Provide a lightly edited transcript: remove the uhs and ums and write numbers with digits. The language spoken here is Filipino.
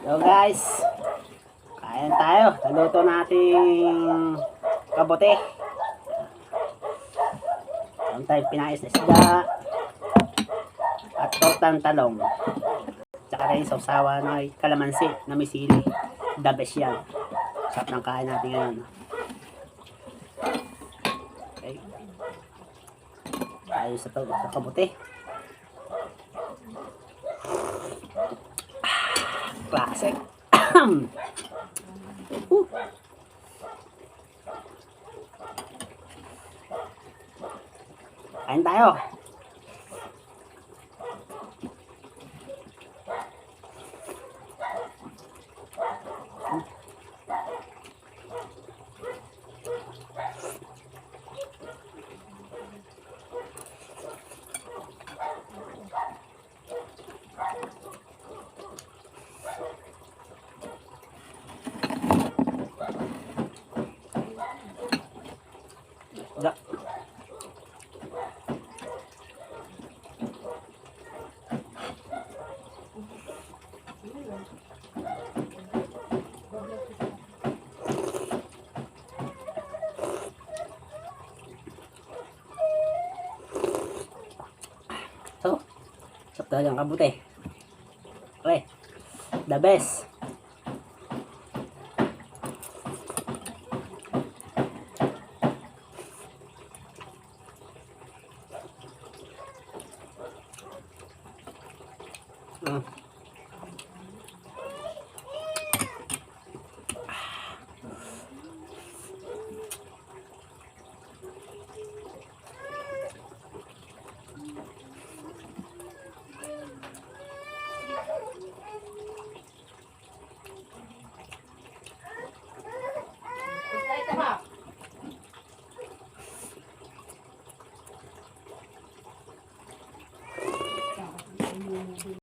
So guys, kain tayo. Naluto nating kabote. Ang tayo pinais na isda at tortang talong. Tsaka rin sausawa na kalamansi na may sili. The best yan. Sarap ng kain natin ngayon. Okay. Tayo sa kabote. Classic. Kain tayo. Da. So, sarap talagang kabuti. Okay, the best.